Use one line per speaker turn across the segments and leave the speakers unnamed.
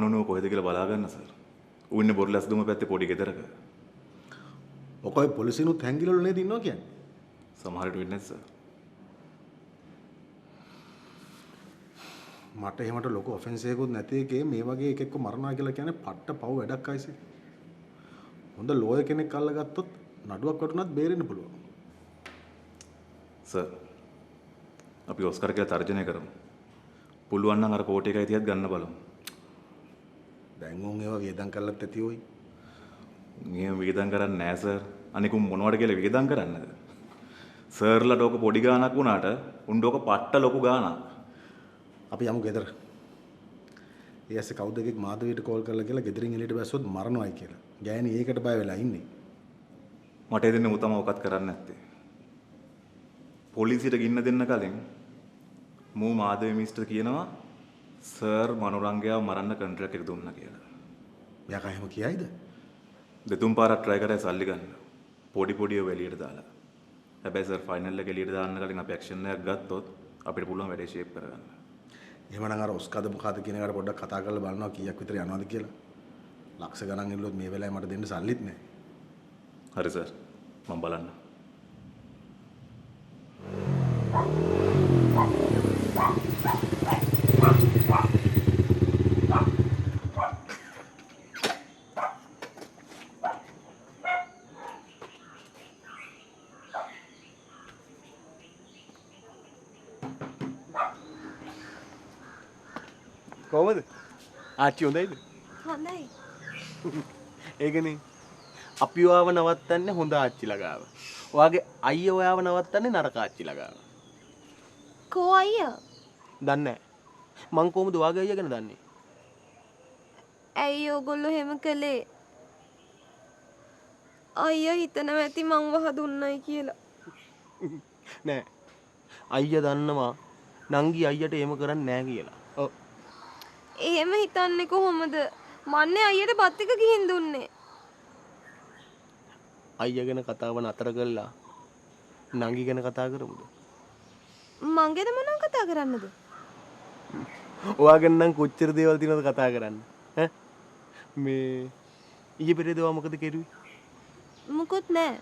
මනුනුව කොහෙද කියලා බලා ගන්න සර්. ඌ ඉන්නේ බොරලැස් දුම පැත්තේ පොඩි ගෙදරක.
ඔකයි පොලිසියනුත් හැංගිලවල නේද ඉන්නවා කියන්නේ?
සමහර විට වෙන්නේ සර්.
මට එහෙමට ලොකු ඔෆෙන්ස් එකකුත් නැති එකේ මේ වගේ එකෙක්ව මරනවා කියලා කියන්නේ පට්ට පව් වැඩක් අයිසේ. හොඳ ලෝයර් කෙනෙක් අල්ලගත්තොත් නඩුවක් වටුනත් බේරෙන්න පුළුවන්.
සර්. අපි ඔස්කර් කියලා තර්ජනය කරමු. පුළුවන් නම් අර කෝටි එකයි 30ක් ගන්න බලමු.
දැන් උන් ඒවා වේදම් කරලත් ඇති ඔයි.
නියම වේදම් කරන්නේ නැහැ සර්. අනික උන් මොනවද කියලා වේදම් කරන්නද? සර්ලාට ඕක පොඩි ගාණක් වුණාට උන්ට ඕක පට්ට ලොකු ගාණක්.
අපි යමු ගෙදර. ඊයස්සේ කවුද එකෙක් මාධවීට කෝල් කරලා කියලා ගෙදරින් එළියට බැස්සොත් මරණවයි කියලා. ගෑණි ඒකට බය වෙලා ඉන්නේ.
මට එදින්න මු තමයි ඔකත් කරන්න නැත්තේ. පොලිසියට ගින්න දෙන්න කලින් මූ මාධවී මිස්ටර් කියනවා සර් මනුරංගයාව මරන්න කොන්ට්‍රැක්ට් එක දුන්නා කියලා.
මෙයා කහෙම කියයිද?
දෙතුන් පාරක් try කරලා සල්ලි ගන්න. පොඩි පොඩිව එළියට දාලා. හැබැයි සර් ෆයිනල් එක එළියට දාන්න කලින් අපි ඇක්ෂන් එකක් ගත්තොත් අපිට පුළුවන් වැඩේ ෂේප් කරගන්න.
එහෙමනම් අර ඔස්කාද මොකද කියන එකට පොඩ්ඩක් කතා කරලා බලනවා කීයක් විතර යනවද කියලා. ලක්ෂ ගණන් ඉල්ලුවොත් මේ වෙලාවේ මට දෙන්න සල්ලිත් නැහැ.
හරි සර්. මම බලන්න.
කොහමද? ආච්චි හොඳයිද?
හොඳයි.
ඒකනේ. අපි ඔයාව නවත්තන්නේ හොඳ ආච්චිලා ගාව. ඔයාගේ අයියා ඔයාව නවත්තන්නේ නරක ආච්චිලා ගාව.
කෝ අයියා?
දන්නේ නැහැ. මං කොහොමද ඔයාගේ අයියා ගැන දන්නේ?
ඇයි ඕගොල්ලෝ එහෙම කළේ? අයියා හිතනවා ඇති මං වහ දුන්නයි කියලා.
නෑ. අයියා දන්නවා නංගි අයියට එහෙම කරන්නේ නෑ කියලා. ඔව්.
එහෙම හිතන්නේ කොහොමද? මන්නේ අයියට බත් එක ගිහින් දුන්නේ.
අයියා ගැන කතාව නතර කළා. නංගි ගැන කතා කරමුද?
මං ගැන මොනව කතා කරන්නද?
ඔයා ගැන නම් කොච්චර දේවල් තියෙනවද කතා කරන්න? ඈ මේ ඊයේ පෙරේද ඔයා මොකද කෙරුවේ?
මුකුත් නෑ.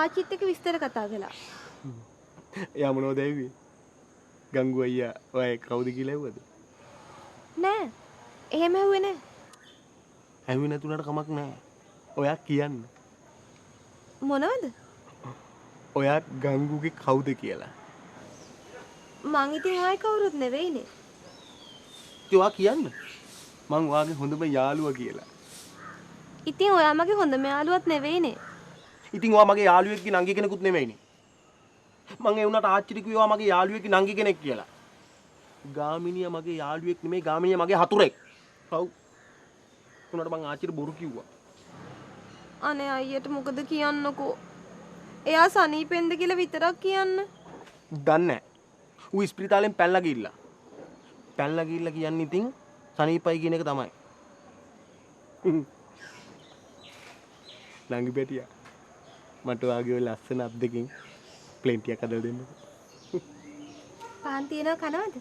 ආච්චිත් එක්ක විස්තර කතා කළා.
එයා මොනවද ඇහුවේ? ගංගු අයියා ඔය කවුද කියලා ඇහුවද?
නෑ. එහෙම ඇහුවේ නෑ.
ඇහුවේ නැතුණට කමක් නෑ. ඔයා කියන්න.
මොනවද?
ඔයා ගංගුගේ කවුද කියලා.
මං ඉතින් ආයි කවුරුත් නෙවෙයිනේ.
ඉතින් ඔයා කියන්න. මං ඔයාගේ හොඳම යාළුවා කියලා.
ඉතින් ඔයා මගේ හොඳම යාළුවත් නෙවෙයිනේ.
ඉතින් ඔයා මගේ යාළුවෙක්ගේ නංගි කෙනෙකුත් නෙමෙයිනේ. මං ඒ වුණාට ආච්චිට කිව්වා මගේ යාළුවෙක්ගේ නංගි කෙනෙක් කියලා. ගාමිනියා මගේ යාළුවෙක් නෙමෙයි ගාමිනියා මගේ හතුරෙක්. ඔව්. උනාට මං ආච්චිට බොරු කිව්වා.
අනේ අයියට මොකද කියන්නකෝ? එයා සනීපෙන්ද කියලා විතරක් කියන්න.
දන්නේ නැහැ. ඌ ඉස්පිරිතාලෙන් පැනලා ගිහිල්ලා. පැනලා ගිහිල්ලා කියන්නේ ඉතින් සනීපයි කියන එක තමයි. නංගි බෙටියා. මට වාගේ ඔය ලස්සන අත් දෙකෙන් ප්ලේන් ටිකක් හදලා දෙන්න.
පාන් තියනවා කනවද?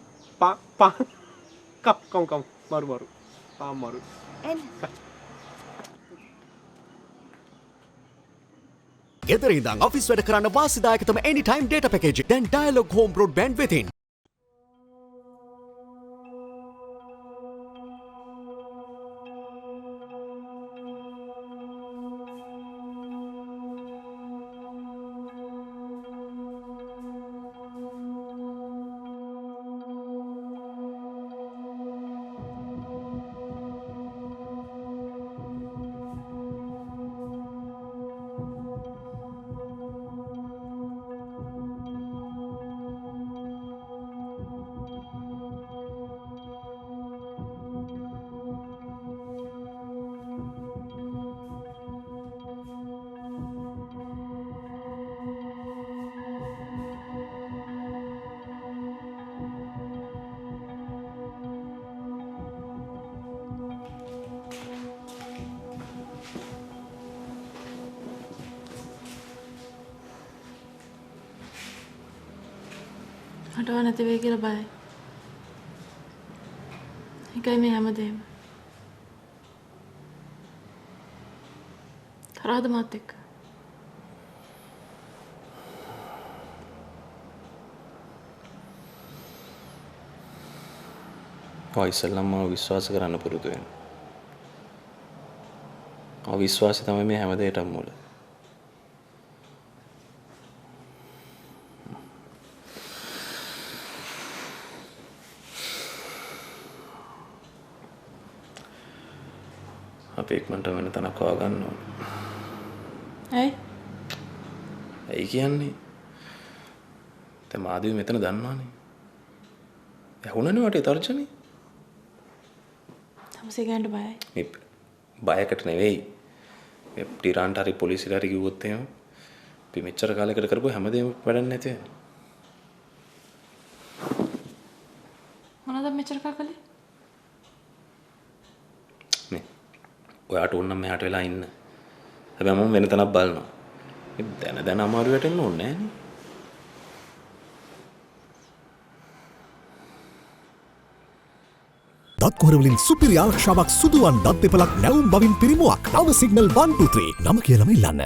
කම් මරු පාන් මරු.
එන්න.
ගෙදර ඉඳන් ඔෆිස් වැඩ කරන්න වාසිදායකතම anytime data package දැන් Dialog Home Broadband වෙතින්.
මට නැති වෙයි කියලා බයයි. ඒකයි මේ හැමදේම. කරාද මාත් එක්ක?
ඔය ඉස්සෙල්ලාම මාව විශ්වාස කරන්න පුරුදු වෙන්න. අවිශ්වාසය තමයි මේ හැම දෙයකටම මුල. අපි ඉක්මනට වෙන තැනක් හොයාගන්න ඕන.
ඇයි?
ඇයි කියන්නේ? දැන් මාධවි මෙතන දන්නවනේ. ඇහුණනේ වට තර්ජනේ.
තමසේ ගන්න බයයි.
මේ බයකට නෙවෙයි. මේ ටිරාන්ට හරි පොලිසියට හරි කිව්වොත් එහෙම අපි මෙච්චර කාලයකට කරපු හැමදේම වැඩක් නැති වෙනවා.
මොනවද මෙච්චර කකලේ?
නේ. ඔයාට ඕන නම් මෙහාට වෙලා ඉන්න. හැබැයි මම වෙන තැනක් බලනවා. මේ දැන අමාරු වැටෙන්න ඕනේ නෑනේ.
දත් කොහරවලින් සුපිරි ආරක්ෂාවක් සුදුවන් දත් දෙපලක් නැවුම් බවින් පිරිමුවක් නව සිගනල් 123 නම කියලම ඉල්ලන්න.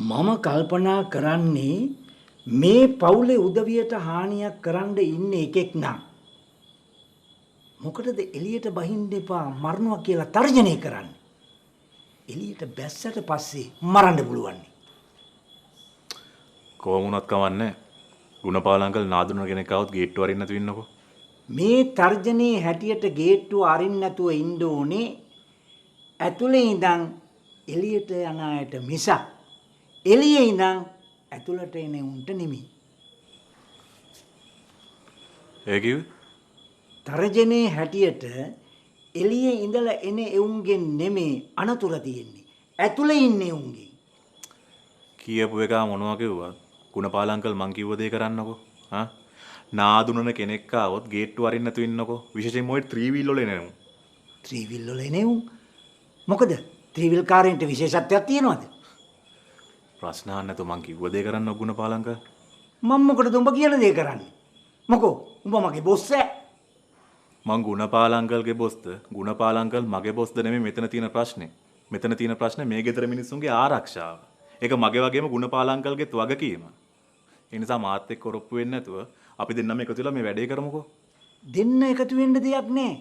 මම කල්පනා කරන්නේ මේ පවුලේ උදවියට හානියක් කරන්න ඉන්න එකෙක් නම් මොකටද එළියට බහින්න එපා මරනවා කියලා තර්ජනය කරන්නේ? එළියට බැස්සට පස්සේ මරන්න පුළුවන්.
කොහොම වුණත් කවන්නේ. ගුණපාල අංකල් නාදුන කෙනෙක් આવුත් ගේට්ටුව අරින්න නැතුව ඉන්නකෝ.
මේ තර්ජනයේ හැටියට ගේට්ටුව අරින්න නැතුව ඉන්න ඕනේ ඇතුලේ ඉඳන් එළියට යන අයට මිසක් එළියේ ඉඳන් ඇතුළට එන උන්ට නෙමෙයි.
ඒ කිව්වේ?
තර්ජනයේ හැටියට එළියේ ඉඳලා එන එවුන්ගෙන් නෙමෙයි අනතුර තියෙන්නේ. ඇතුලේ ඉන්නේ උන්ගේ.
කියපු එක මොනවා කිව්වා? ගුණපාල අංකල් මං කිව්ව දේ කරන්නකෝ. හා? නාදුනන කෙනෙක් ආවොත් ගේට්ටුව අරින්න නැතුව ඉන්නකෝ. විශේෂයෙන්ම ඔය 3 wheel වල එනවුන්.
3 wheel වල එනවුන්. මොකද 3 wheel කාරෙන්ට විශේෂත්වයක් තියෙනවද?
ප්‍රශ්න අහන්න නැතුව මං කිව්ව දේ කරන්න ගුණපාල අංකල්.
මම මොකටද උඹ කියන දේ කරන්නේ? මොකෝ උඹ මගේ බොස් ඈ.
මං ගුණපාල අංකල්ගේ බොස්ද? ගුණපාල අංකල් මගේ බොස්ද නෙමෙයි මෙතන තියෙන ප්‍රශ්නේ. මෙතන තියෙන ප්‍රශ්නේ මේ ගෙදර මිනිස්සුන්ගේ ආරක්ෂාව. ඒක මගේ වගේම ගුණපාල අංකල්ගේත් වගකීම. ඒ නිසා මාත් එක්ක ඔරොප්පු වෙන්නේ නැතුව අපි දෙන්නම එකතු වෙලා මේ වැඩේ කරමුකෝ.
දෙන්න එකතු වෙන්න දෙයක් නැහැ.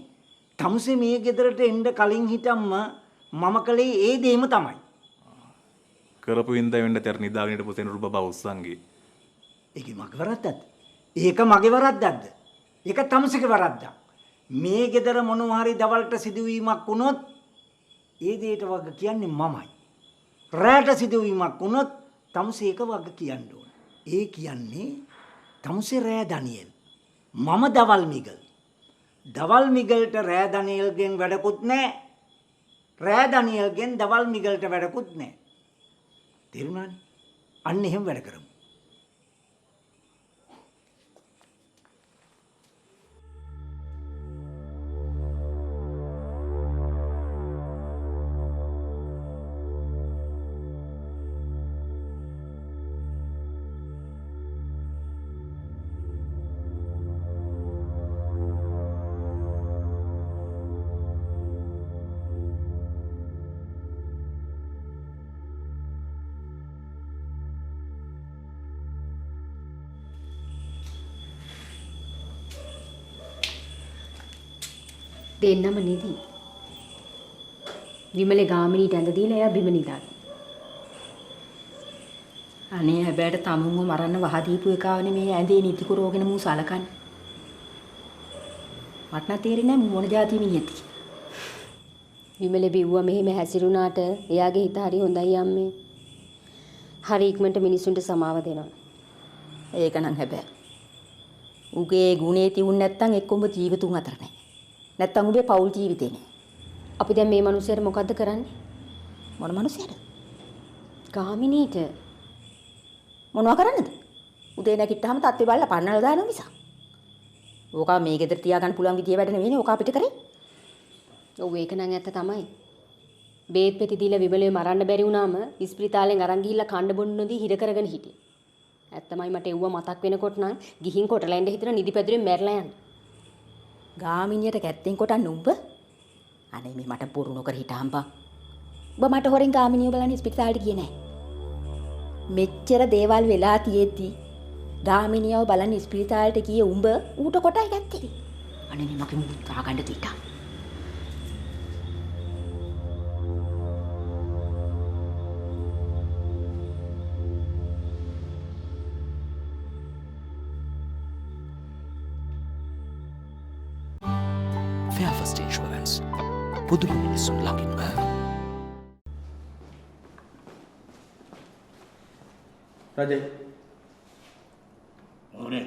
තමුසේ මේ ගෙදරට එන්න කලින් හිටම්ම මම කලේ ඒ දෙයම තමයි.
කරපු ඉඳ වෙන්න තර නිදාගෙන හිටපු සෙනරු බබා උස්සන්ගේ.
ඒක මගේ වරද්දක්ද? ඒක මගේ වරද්දක්ද? ඒක තමුසේගේ වරද්දක්. මේ ගෙදර මොනවා හරි දවල්ට සිදුවීමක් වුණොත් ඒ දෙයට වග කියන්නේ මමයි. රැට සිදුවීමක් වුණොත් තමුසේ ඒක වග කියන්න ඕන. ඒ කියන්නේ තමුසේ රෑ දනියෙල්. මම දවල් මිගල්. දවල් මිගල්ට රෑ දනියෙල්ගෙන් වැඩකුත් නැහැ. රෑ දනියෙල්ගෙන් දවල් මිගල්ට වැඩකුත් නැහැ. තේරුණානේ? අන්න එහෙම වැඩ කරමු.
දෙන්නම නිදි. විමලේ ගාමිණීට ඇඳ දීලා එයා බිම නිදාගෙන. අනේ හැබැයි තමුන්ව මරන්න වහ දීපු එකාවනේ මේ ඇඳේ නිදි කරෝගෙන මූ සලකන්නේ. මට නම් තේරෙන්නේ නැහැ මොන જાති මිනිහද කියලා. විමලේ බිව්වා මෙහෙම හැසිරුණාට එයාගේ හිත හරි හොඳයි අම්මේ. හරි ඉක්මනට මිනිසුන්ට සමාව දෙනවා. ඒක නම් හැබැයි. උගේ ගුණේ තියුන් නැත්තම් එක්ක උඹ ජීවිතුන් අතර නැහැ. නැත්තම් උඹේ පෞල් ජීවිතේ නේ. අපි දැන් මේ මිනිස්සුන්ට මොකද්ද කරන්නේ? මොන මිනිස්සුන්ට? ගාමිණීට. මොනවා කරන්නද? උදේ නැගිට්ටාම තත්ත්වේ බලලා පන්නලා දානවා මිස. ඕක මේ ගෙදර තියාගන්න පුළුවන් විදිය වැඩ නෙවෙයිනේ ඕක අපිට කරේ. ඔව් ඒක නම් ඇත්ත තමයි. බේත් පෙති දීලා විමලේ මරන්න බැරි වුණාම ඉස්පිරිතාලෙන් අරන් ගිහිල්ලා කණ්ඩ බොන්න නොදී හිර කරගෙන හිටියේ. ඇත්තමයි මට එව්ව මතක් වෙනකොට නම් ගිහින් කොටලා ඉඳ හිතන නිදිපැදුරෙන් මැරලා යන්න. ගාමිණියට කැත්තෙන් කොටන්න උඹ? අනේ මේ මට බොරු නොකර හිටාම් බා. ඔබ මට හොරෙන් ගාමිනියව බලන්න ස්පිරිතාලෙට ගියේ නැහැ. මෙච්චර දේවල් වෙලා තියෙද්දි ගාමිනියව බලන්න ස්පිරිතාලෙට ගියේ උඹ ඌට කොටයි ගත්තේ. අනේ මගේ මුත් තාගන්න තිතා.
Fairfirst Insurance. පුදුම මිනිසුන් ළඟින්ම.
රජයි.
ඕනේ.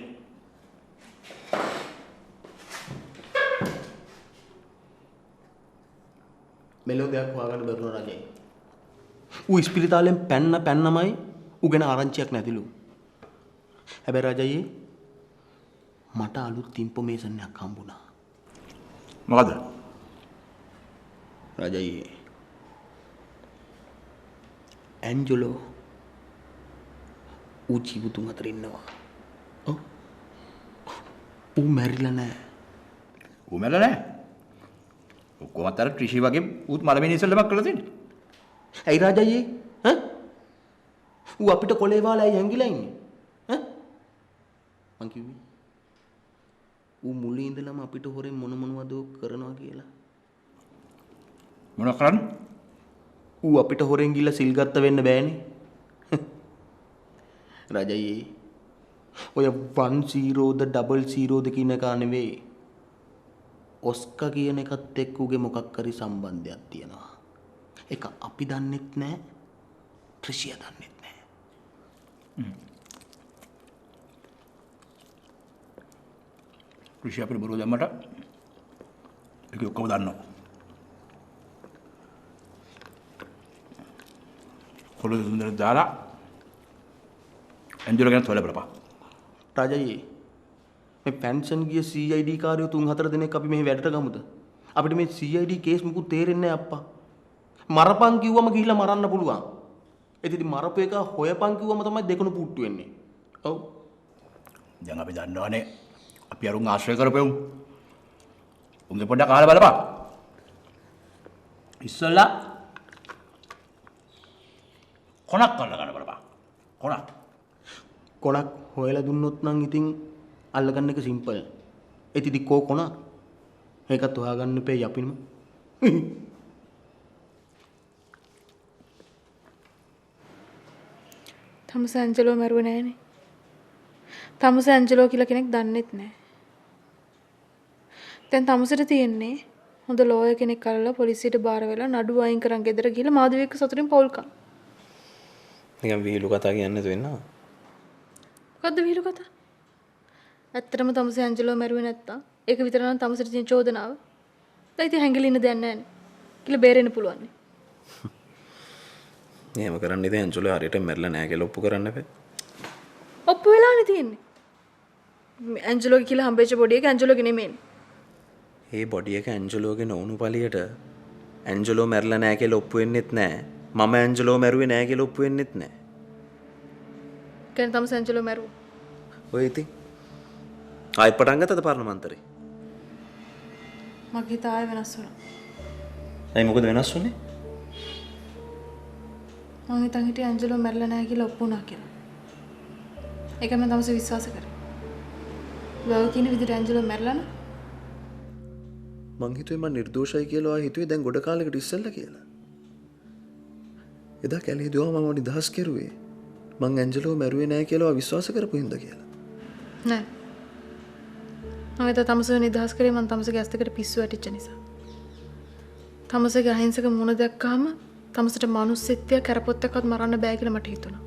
මෙලෝ දෙයක් හොයාගන්න බැරුණා රජයි. ඌ ස්පිරිතාලෙන් පැන්නමයි ඌ ගැන ආරංචියක් නැතිලු. හැබැයි රජයි මට අලුත් ඉන්ෆෝමේෂන් එකක් හම්බුණා.
මොකද?
රජයි ඇන්ජලෝ ඌ ජීවිතුන් අතර ඉන්නවා. ඔව්. ඌ මැරිලා නැහැ.
ඌ මැරෙලා නැහැ. කොහොමද අර ක්‍රිෂි වගේ ඌත් මලමිනි ඉස්සෙල්ලමක් කරලා තියෙන්නේ?
ඇයි රජයි ඈ? ඌ අපිට කොලේ වාලා ඇයි හැංගිලා ඉන්නේ? ඈ? මං කිව්වේ ඌ මුලින් ඉඳලම අපිට හොරෙන් මොනවද කරනවා කියලා.
මොනව කරන්නේ?
ඌ අපිට හොරෙන් ගිහලා සිල් ගත්ත වෙන්න බෑනේ. රජයි ඔය 10ද 00ද කියන එක නෙවෙයි. ඔස්කා කියන එකත් එක්ක උගේ මොකක් හරි සම්බන්ධයක් තියෙනවා. ඒක අපි දන්නෙත් නෑ. ත්‍රිෂිය දන්නෙත් නෑ.
ක්‍රිෂි අපිට බොරුව දැම්මට ඒක ඔක්කොම දන්නවා. කොළොද සුන්දර දාලා ඇන්ජලෝ ගැන තොල බලපන්.
රජයි මේ පෙන්ෂන් ගිය CID කාර්යෝ 3-4 දිනක් අපි මෙහි වැඩට ගමුද? අපිට මේ CID කේස් මුකුත් තේරෙන්නේ නැහැ අප්පා. මරපන් කිව්වම ගිහිල්ලා මරන්න පුළුවන්. එතින් මරපු එක හොයපන් කිව්වම තමයි දෙකණු පුට්ටු වෙන්නේ. ඔව්.
දැන් අපි දන්නවනේ අපි අරුන් ආශ්‍රය කරපෙමු. උන්ගේ පොඩ්ඩක් අහලා බලපන්. ඉස්සලා කොනක් කරලා ගන්න බලපන්.
කොනක් හොයලා දුන්නොත් නම් ඉතින් අල්ලගන්න එක සිම්පල්. එතිදි කෝ කොනක්? ඒකත් හොයාගන්න එපේ යපිනම.
තමුස ඇන්ජලෝ මැරුවේ නෑනේ. තමුස ඇන්ජලෝ කියලා කෙනෙක් දන්නෙත් නෑ. දැන් තමුසට තියෙන්නේ හොඳ ලෝයර් කෙනෙක් අල්ලලා පොලිසියට බාර වෙලා නඩුව අයින් කරන් ගෙදර ගිහලා මාධවීක සතුටින් පවුල්කම්.
නිකන් විහිළු කතා කියන්නේ වෙනවා.
මොකද්ද විහිළු කතා? ඇත්තටම තමුස ඇන්ජලෝ මැරුවේ නැත්තම් ඒක විතර නම් තමුසට තියෙන චෝදනාව. දැන් ඉතින් හැංගිලා ඉන්න දෙයක් නෑනේ. කියලා බේරෙන්න පුළුවන් නේ.
එහෙම කරන්න ඉතින් ඇන්ජලෝ හරියට මැරිලා නැහැ කියලා ඔප්පු කරන්න එපා.
ඔප්පු වෙලානේ තියෙන්නේ. ඇන්ජලෝගේ කියලා හම්බෙච්ච බොඩි එක ඇන්ජලෝගේ නෙමෙයිනේ.
ඒ බොඩි එක ඇන්ජලෝගේ නොවුණු පළියට ඇන්ජලෝ මැරිලා නැහැ කියලා ඔප්පු වෙන්නෙත් නැහැ. මම ඇන්ජලෝ මැරුවේ නැහැ කියලා ඔප්පු වෙන්නෙත් නැහැ.
කෙනෙක් තමුස ඇන්ජලෝ මැරුවා.
ඔය ඉතින් ආයෙත් පටන් ගත්තද පාර්ලිමේන්තරේ?
මගේ හිත ආයෙ වෙනස් වුණා.
ඇයි මොකද වෙනස් වුනේ?
මම හිතන් හිටියේ ඇන්ජලෝ මැරිලා නැහැ කියලා ඔප්පු වුණා කියලා. ඒක මම තමුස විශ්වාස කරේ. ලෝක කියන විදිහට ඇන්ජලෝ මැරිලා නෑ.
මං හිතුවේ මං නිර්දෝෂයි කියලා ආ හිතුවේ දැන් ගොඩ කාලයකට ඉස්සෙල්ලා කියලා. එදා කැලේ දුවම මම නිදහස් කෙරුවේ. මං ඇන්ජලෝ මැරුවේ නැහැ කියලා විශ්වාස කරපු හින්දා කියලා.
නෑ. මම හිතුවා තමුස නිදහස් කරේ මං තමුසගේ ඇස් දෙකට පිස්සු වැටිච්ච නිසා. තමුසගේ අහිංසක මුණ දැක්කාම තමුසට මානුස්සෙත්වය කරපොත්තක්වත් මරන්න බෑ කියලා මට හිතුණා.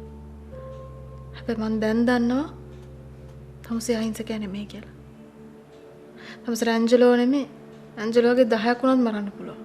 හැබැයි මං දැන් දන්නවා තමුසේ අහිංසකයා නෙමෙයි කියලා. තමුසට ඇන්ජලෝ නෙමෙයි ඇන්ජලෝගේ 10ක් වුණත් මරන්න පුළුවන්.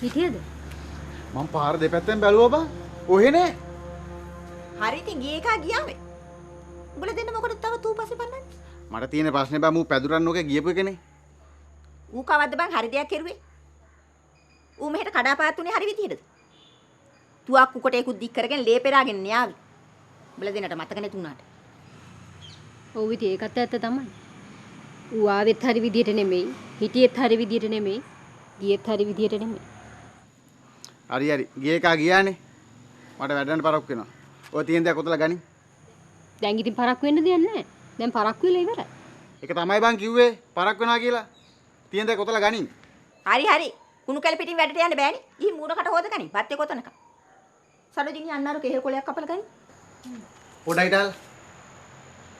හිටියද?
මම පාර දෙපැත්තෙන් බැලුවා බා. ඔහෙ නෑ.
හරි ඉතින් ගියේ එකා ගියාවේ. උඹලා දෙන්න මොකටද තව තූ පස්සේ පන්නන්නේ?
මට තියෙන ප්‍රශ්නේ බා මූ පැදුරන් ඔකේ ගියපු එකනේ.
ඌ කවද්ද බං හරි දෙයක් කෙරුවේ? ඌ මෙහෙට කඩාපාත්තුනේ හරි විදිහටද? තුවක් කුකටේකුත් දික් කරගෙන ලේ පෙරාගෙන න්යාවි. උඹලා දෙන්නට මතක නැතුණාට.
ඔව් ඉතින් ඒකත් ඇත්ත තමයි. ඌ ආවෙත් හරි විදියට නෙමෙයි, හිටියෙත් හරි විදියට නෙමෙයි, ගියෙත් හරි විදියට නෙමෙයි.
හරි ගියේ එකා ගියානේ. මට වැඩන්න පරක් වෙනවා. ඔය තියෙන දේ කොතල ගනි?
දැන් ඉතින් පරක් වෙන්න දෙයක් නැහැ. දැන් පරක් වෙලා ඉවරයි.
ඒක තමයි බං කිව්වේ පරක් වෙනවා කියලා. තියෙන දේ කොතල ගනි?
හරි. කුණු කැල පිටින් වැඩට යන්න බෑනේ. ඊ මූණකට හොදගනි. පත්තේ කොතනක. සරෝජිනී අන්නාරු කෙහෙල් කොලයක් කපලා ගනි.
පොඩයිටල්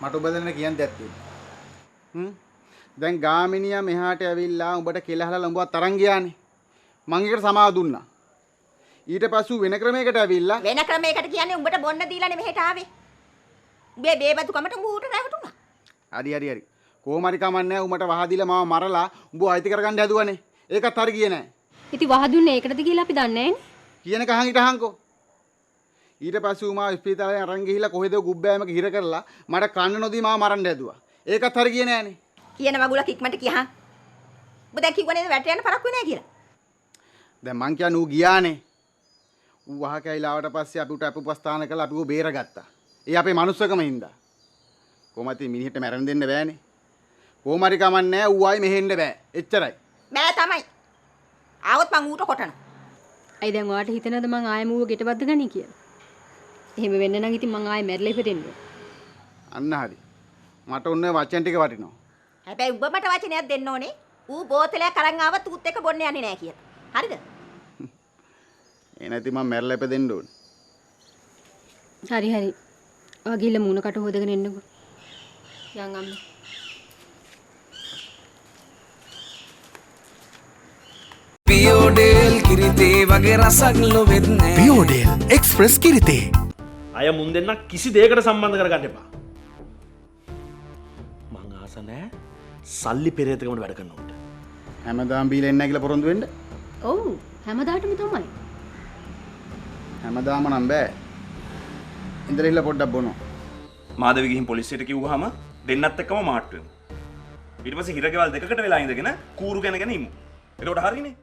මට ඔබ දෙන්න කියන්න දෙයක් තියෙනවා. දැන් ගාමිනියා මෙහාට ඇවිල්ලා උඹට කෙලහලා ලඹුවක් තරන් ගියානේ. මං එකට සමාව දුන්නා. ඊට පස්සු වෙන ක්‍රමයකට ඇවිල්ලා
වෙන ක්‍රමයකට කියන්නේ උඹට බොන්න දීලානේ මෙහෙට ආවේ. උඹේ බේබතු කමට ඌට රැවටුණා.
හරි. කොහොම හරි කමන්නේ උඹට වහ දීලා මාව මරලා උඹ අයිති කරගන්න හැදුවනේ. ඒකත් හරි ගියේ නෑ.
ඉතින් වහ දුන්නේ ඒකටද කියලා අපි දන්නේ නෑනේ.
කියන එක අහන් හිටහන්කෝ. ඊට පස්සේ උමා ස්පීතාලේ අරන් ගිහිල්ලා කොහෙද ගුබ්බෑමක හිර කරලා මට කන්න නොදී මාව මරන්න හැදුවා. ඒකත් හරි ගියේ නෑනේ.
කියන වගුලක් ඉක්මනට කියහන්. උඹ දැන් කිව්වනේ වැට යන්න පරක්කු නෑ කියලා.
දැන් මං කියන්නේ ඌ ගියානේ. ඌ වහ කැයිලා ආවට පස්සේ අපි උට අපුපස්ථාන කළා අපි ඌ බේරගත්තා. ඒ අපේ මනුස්සකම හින්දා. කොහොමද මිනිහෙට මැරෙන්න දෙන්න බෑනේ. කොහොම හරි කමන්නේ ඌ ආයි මෙහෙන්න බෑ. එච්චරයි.
බෑ තමයි. ආවොත් මං ඌට කොටන.
අයි දැන් ඔයාට හිතනද මං ආයෙ මූව ගෙටවද්ද ගනි කියලා? එහෙම වෙන්න නම් ඉතින් මං ආයෙ මැරලා ඉපදෙන්න.
අන්න හරි. මට ඔන්න වචන ටික වටිනවා.
හැබැයි උඹ මට වචනයක් දෙන්න ඕනේ. ඌ බෝතලයක් අරන් ආවත් ඌත් එක්ක බොන්න යන්නේ නෑ කියලා. හරිද?
ඒ නැති මම මැරලා ඉපදෙන්න ඕනේ.
හරි. ඔයා ගිහලා මූණකට හොදගෙන එන්නකෝ. යන් අම්මේ.
පියෝඩේල් කිරිතේ වගේ රසක් ලොවෙන්නේ.
පියෝඩේල් එක්ස්ප්‍රස් කිරිතේ.
අය මුන් දෙන්න කිසි දෙයකට සම්බන්ධ කරගන්න එපා. මං ආස නෑ සල්ලි පෙරේතකමට වැඩ කරනවට.
හැමදාම බීලා එන්නේ නැහැ කියලා පොරොන්දු වෙන්න.
ඔව් හැමදාටම තමයි.
හැමදාම නම් බෑ. ඉඳලා පොඩ්ඩක් බොනවා.
මාදවි ගිහින් පොලිසියට කිව්වහම දෙන්නත් එක්කම මාට්ටු වෙමු. ඊට පස්සේ හිරගෙවල් දෙකකට වෙලා ඉඳගෙන කූරු ගැනගෙන ඉමු. ඒකට හරියනේ.